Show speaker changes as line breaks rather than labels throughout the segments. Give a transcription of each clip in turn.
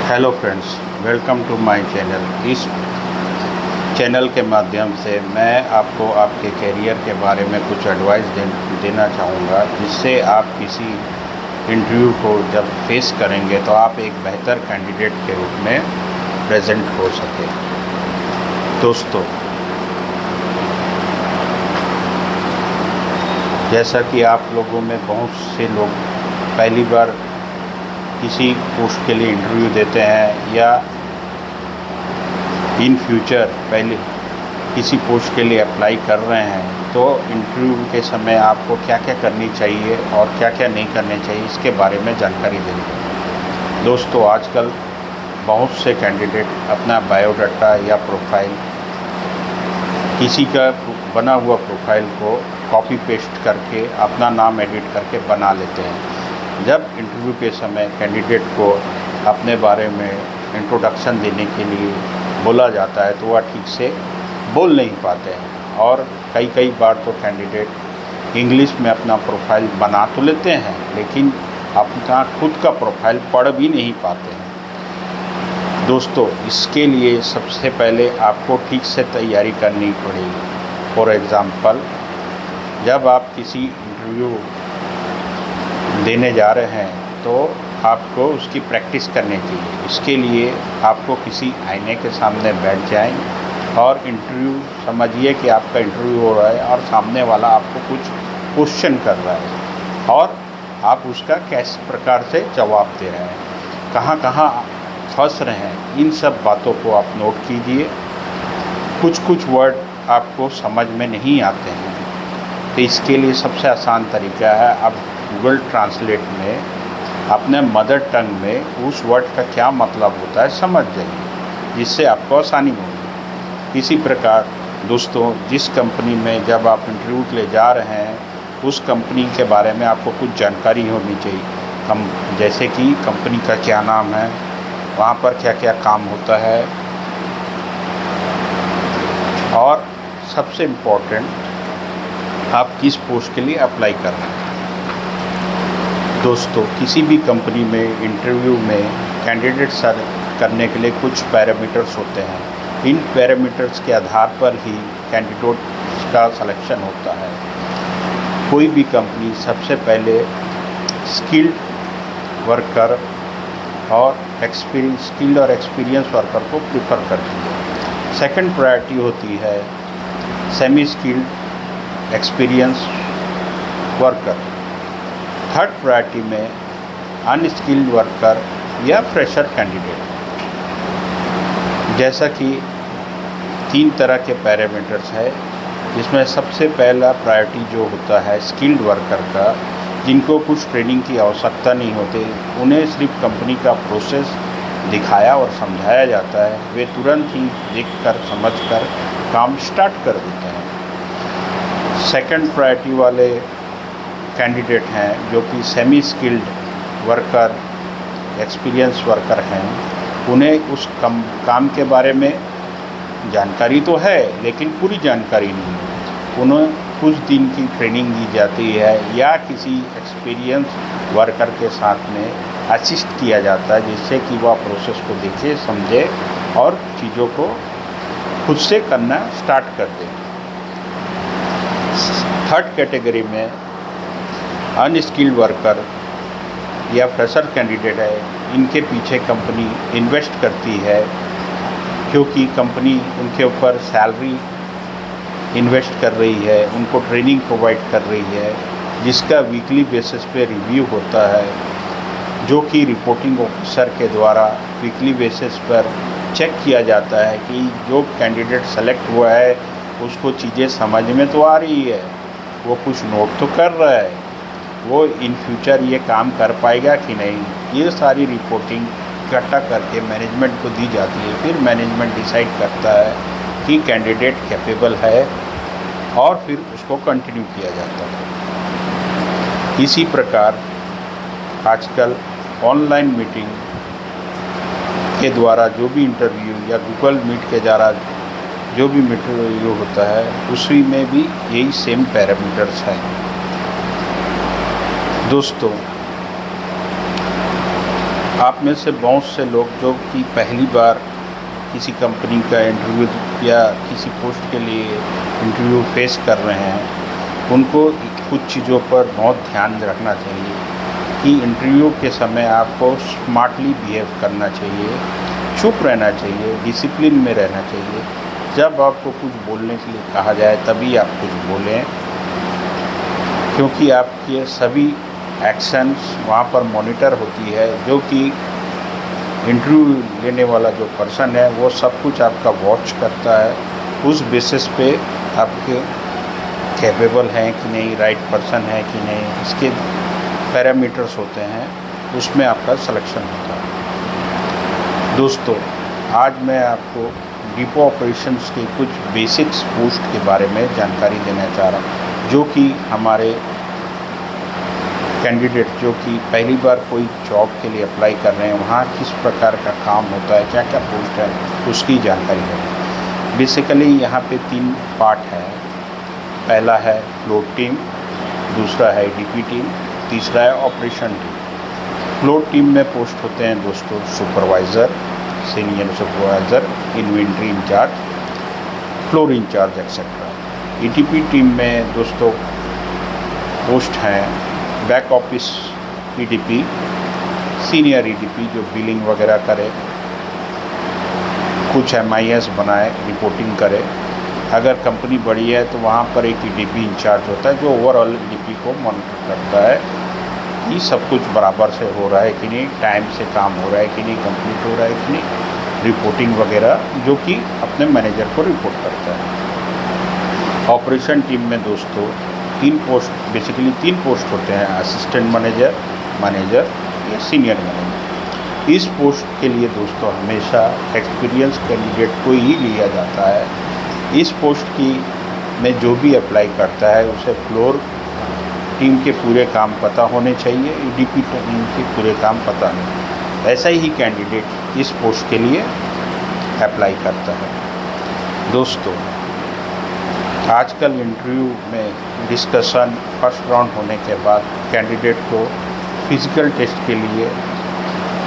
Hello friends, welcome to my channel. इस channel के माध्यम से मैं आपको आपके करियर के बारे में कुछ एडवाइस देना चाहूँगा, जिससे आप किसी इंटरव्यू को जब फेस करेंगे तो आप एक बेहतर कैंडिडेट के रूप में प्रेजेंट हो सके। दोस्तों, जैसा कि आप लोगों में बहुत से लोग पहली बार किसी पोस्ट के लिए इंटरव्यू देते हैं या इन फ्यूचर पहले किसी पोस्ट के लिए अप्लाई कर रहे हैं, तो इंटरव्यू के समय आपको क्या क्या करनी चाहिए और क्या क्या नहीं करनी चाहिए, इसके बारे में जानकारी देंगे। दोस्तों, आजकल बहुत से कैंडिडेट अपना बायोडाटा या प्रोफाइल किसी का बना हुआ प्रोफाइल को कॉपी पेस्ट करके अपना नाम एडिट करके बना लेते हैं। जब इंटरव्यू के समय कैंडिडेट को अपने बारे में इंट्रोडक्शन देने के लिए बोला जाता है तो वह ठीक से बोल नहीं पाते हैं, और कई बार तो कैंडिडेट इंग्लिश में अपना प्रोफाइल बना तो लेते हैं लेकिन अपना खुद का प्रोफाइल पढ़ भी नहीं पाते हैं। दोस्तों, इसके लिए सबसे पहले आपको ठीक से तैयारी करनी पड़ेगी। फॉर एग्ज़ाम्पल, जब आप किसी इंटरव्यू देने जा रहे हैं तो आपको उसकी प्रैक्टिस करनी चाहिए। इसके लिए आपको किसी आईने के सामने बैठ जाएं और इंटरव्यू समझिए कि आपका इंटरव्यू हो रहा है और सामने वाला आपको कुछ क्वेश्चन कर रहा है और आप उसका किस प्रकार से जवाब दे रहे हैं, कहाँ कहाँ फंस रहे हैं, इन सब बातों को आप नोट कीजिए। कुछ वर्ड आपको समझ में नहीं आते हैं तो इसके लिए सबसे आसान तरीका है, आप गूगल ट्रांसलेट में अपने मदर टंग में उस वर्ड का क्या मतलब होता है समझ जाइए, जिससे आपको आसानी होगी। इसी प्रकार दोस्तों, जिस कंपनी में जब आप इंटरव्यू के लिए जा रहे हैं उस कंपनी के बारे में आपको कुछ जानकारी होनी चाहिए। जैसे कि कंपनी का क्या नाम है, वहाँ पर क्या क्या काम होता है, और सबसे इम्पोर्टेंट, आप किस पोस्ट के लिए अप्लाई कर रहे हैं। दोस्तों, किसी भी कंपनी में इंटरव्यू में कैंडिडेट सेलेक्ट करने के लिए कुछ पैरामीटर्स होते हैं। इन पैरामीटर्स के आधार पर ही कैंडिडेट का सिलेक्शन होता है। कोई भी कंपनी सबसे पहले स्किल्ड वर्कर और एक्सपीरियंस वर्कर को प्रीफर करती है। सेकंड प्रायोरिटी होती है semi skilled experience worker. Third priority में अनस्किल्ड वर्कर या फ्रेशर कैंडिडेट। जैसा कि 3 तरह के पैरामीटर्स है, जिसमें सबसे पहला प्रायोरिटी जो होता है स्किल्ड वर्कर का, जिनको कुछ ट्रेनिंग की आवश्यकता नहीं होती, उन्हें सिर्फ कंपनी का प्रोसेस दिखाया और समझाया जाता है, वे तुरंत ही देखकर समझकर काम स्टार्ट कर देते हैं। सेकंड प्रायोरिटी वाले कैंडिडेट हैं जो कि semi skilled worker, experience worker हैं। उन्हें उस काम के बारे में जानकारी तो है लेकिन पूरी जानकारी नहीं है। उन्हें कुछ दिन की ट्रेनिंग दी जाती है या किसी एक्सपीरियंस वर्कर के साथ में असिस्ट किया जाता है, जिससे कि वह प्रोसेस को देखे, समझे और चीज़ों को खुद से करना स्टार्ट कर दे। थर्ड कैटेगरी में अनस्किल्ड वर्कर या फ्रेशर कैंडिडेट है। इनके पीछे कंपनी इन्वेस्ट करती है, क्योंकि कंपनी उनके ऊपर सैलरी इन्वेस्ट कर रही है, उनको ट्रेनिंग प्रोवाइड कर रही है, जिसका वीकली बेसिस पे रिव्यू होता है, जो कि रिपोर्टिंग ऑफिसर के द्वारा वीकली बेसिस पर चेक किया जाता है कि जो कैंडिडेट सेलेक्ट हुआ है उसको चीज़ें समझ में तो आ रही है, वो कुछ नोट तो कर रहा है, वो इन फ्यूचर ये काम कर पाएगा कि नहीं। ये सारी रिपोर्टिंग इकट्ठा करके मैनेजमेंट को दी जाती है। फिर मैनेजमेंट डिसाइड करता है कि कैंडिडेट कैपेबल है और फिर उसको कंटिन्यू किया जाता है। इसी प्रकार आजकल ऑनलाइन मीटिंग के द्वारा जो भी इंटरव्यू या गूगल मीट के द्वारा जो भी इंटरव्यू होता है, उसी में भी यही सेम पैरामीटर्स हैं। दोस्तों, आप में से बहुत से लोग जो कि पहली बार किसी कंपनी का इंटरव्यू या किसी पोस्ट के लिए इंटरव्यू फेस कर रहे हैं, उनको कुछ चीज़ों पर बहुत ध्यान रखना चाहिए कि इंटरव्यू के समय आपको स्मार्टली बिहेव करना चाहिए, चुप रहना चाहिए, डिसिप्लिन में रहना चाहिए। जब आपको कुछ बोलने के लिए कहा जाए तभी आप कुछ बोलें, क्योंकि आपके सभी एक्शंस वहाँ पर मॉनिटर होती है। जो कि इंटरव्यू लेने वाला जो पर्सन है वो सब कुछ आपका वॉच करता है। उस बेसिस पे आपके कैपेबल हैं कि नहीं, राइट पर्सन है कि नहीं, इसके पैरामीटर्स होते हैं, उसमें आपका सिलेक्शन होता है। दोस्तों, आज मैं आपको डिपो ऑपरेशंस के कुछ बेसिक्स पोस्ट के बारे में जानकारी देना चाह रहा हूँ, जो कि हमारे कैंडिडेट जो कि पहली बार कोई जॉब के लिए अप्लाई कर रहे हैं, वहाँ किस प्रकार का काम होता है, क्या क्या पोस्ट है, उसकी जानकारी है। बेसिकली यहाँ पे 3 पार्ट है। पहला है फ्लोर टीम, दूसरा है डीपी टीम, तीसरा है ऑपरेशन टीम। फ्लोर टीम में पोस्ट होते हैं दोस्तों supervisor, senior supervisor, inventory incharge, floor incharge etcetera. ETP team में दोस्तों पोस्ट हैं back office EDP, senior EDP जो बिलिंग वगैरह करे, कुछ एमआईएस बनाए, रिपोर्टिंग करे। अगर कंपनी बड़ी है तो वहाँ पर एक ईडीपी इंचार्ज होता है जो ओवरऑल ईडीपी को मॉनिटर करता है कि सब कुछ बराबर से हो रहा है कि नहीं, टाइम से काम हो रहा है कि नहीं, कंप्लीट हो रहा है कि नहीं, रिपोर्टिंग वगैरह, जो कि अपने मैनेजर को रिपोर्ट करता है। ऑपरेशन टीम में दोस्तों 3 पोस्ट होते हैं, असिस्टेंट मैनेजर, मैनेजर या सीनियर मैनेजर। इस पोस्ट के लिए दोस्तों हमेशा एक्सपीरियंस कैंडिडेट को ही लिया जाता है। इस पोस्ट की में जो भी अप्लाई करता है उसे फ्लोर टीम के पूरे काम पता होने चाहिए, ईडीपी टीम के पूरे काम पता नहीं। ऐसा ही कैंडिडेट इस पोस्ट के लिए अप्लाई करता है। दोस्तों, आजकल इंटरव्यू में डिस्कशन फर्स्ट राउंड होने के बाद कैंडिडेट को फिज़िकल टेस्ट के लिए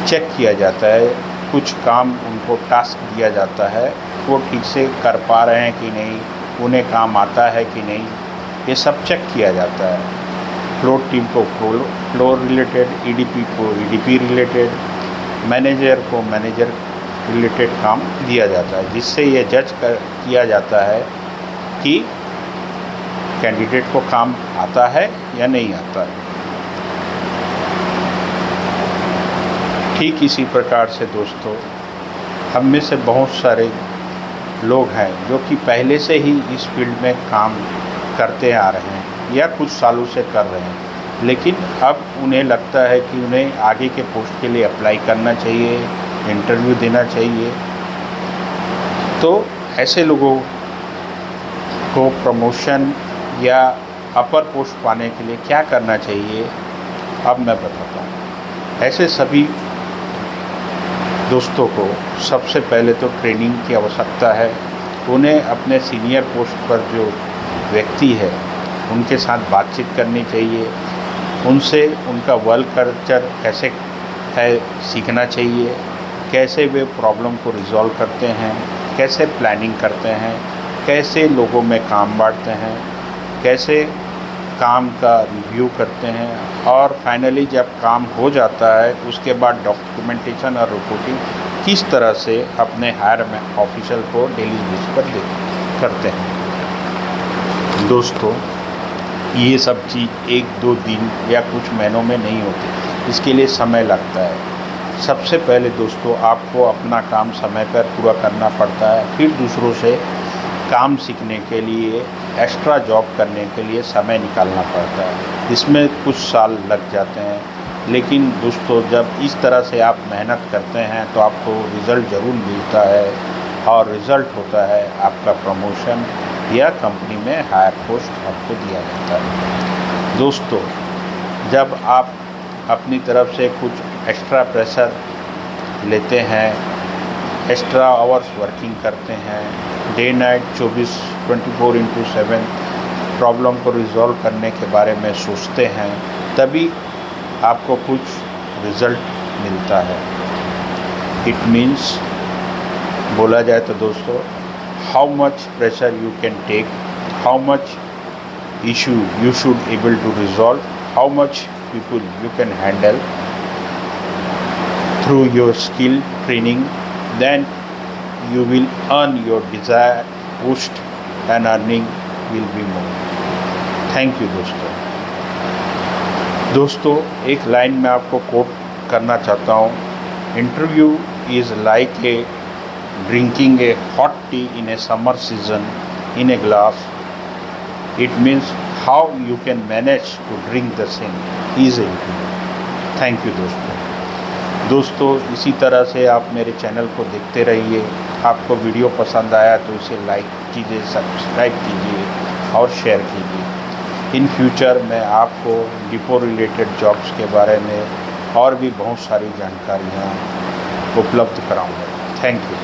चेक किया जाता है। कुछ काम उनको टास्क दिया जाता है, वो ठीक से कर पा रहे हैं कि नहीं, उन्हें काम आता है कि नहीं, ये सब चेक किया जाता है। फ्लोर टीम को फ्लोर रिलेटेड, ईडीपी को ईडीपी रिलेटेड, मैनेजर को मैनेजर रिलेटेड काम दिया जाता है, जिससे ये जज किया जाता है कि कैंडिडेट को काम आता है या नहीं आता है। ठीक इसी प्रकार से दोस्तों, हम में से बहुत सारे लोग हैं जो कि पहले से ही इस फील्ड में काम करते आ रहे हैं या कुछ सालों से कर रहे हैं, लेकिन अब उन्हें लगता है कि उन्हें आगे के पोस्ट के लिए अप्लाई करना चाहिए, इंटरव्यू देना चाहिए। तो ऐसे लोगों को प्रमोशन या अपर पोस्ट पाने के लिए क्या करना चाहिए, अब मैं बताता हूँ। ऐसे सभी दोस्तों को सबसे पहले तो ट्रेनिंग की आवश्यकता है। उन्हें अपने सीनियर पोस्ट पर जो व्यक्ति है उनके साथ बातचीत करनी चाहिए, उनसे उनका वर्क कल्चर कैसे है सीखना चाहिए, कैसे वे प्रॉब्लम को रिजॉल्व करते हैं, कैसे प्लानिंग करते हैं, कैसे लोगों में काम बांटते हैं, कैसे काम का रिव्यू करते हैं, और फाइनली जब काम हो जाता है उसके बाद डॉक्यूमेंटेशन और रिपोर्टिंग किस तरह से अपने हायर ऑफिसर को डेली बेस पर करते हैं। दोस्तों, ये सब चीज़ 1-2 दिन या कुछ महीनों में नहीं होती, इसके लिए समय लगता है। सबसे पहले दोस्तों आपको अपना काम समय पर पूरा करना पड़ता है, फिर दूसरों से काम सीखने के लिए, एक्स्ट्रा जॉब करने के लिए समय निकालना पड़ता है। इसमें कुछ साल लग जाते हैं, लेकिन दोस्तों जब इस तरह से आप मेहनत करते हैं तो आपको रिज़ल्ट ज़रूर मिलता है, और रिज़ल्ट होता है आपका प्रमोशन या कंपनी में हायर पोस्ट आपको दिया जाता है। दोस्तों, जब आप अपनी तरफ से कुछ एक्स्ट्रा प्रेशर लेते हैं, एक्स्ट्रा आवर्स वर्किंग करते हैं, डे नाइट 24/7 प्रॉब्लम को रिज़ॉल्व करने के बारे में सोचते हैं, तभी आपको कुछ रिज़ल्ट मिलता है। इट मीन्स बोला जाए तो दोस्तों, how much pressure you can take, how much issue you should able to resolve, how much people you can handle through your skill training, then you will earn your desired boost and earning will be more. Thank you दोस्तों, एक line में आपको quote करना चाहता हूँ, interview is like a drinking a hot tea in a summer season in a glass. It means how you can manage to drink the same easily. Thank you दोस्तों, इसी तरह से आप मेरे चैनल को देखते रहिए. आपको वीडियो पसंद आया तो इसे लाइक कीजिए, सब्सक्राइब कीजिए और शेयर कीजिए. इन फ्यूचर मैं आपको डिपो रिलेटेड जॉब्स के बारे में और भी बहुत सारी जानकारियाँ उपलब्ध कराऊंगा. Thank you.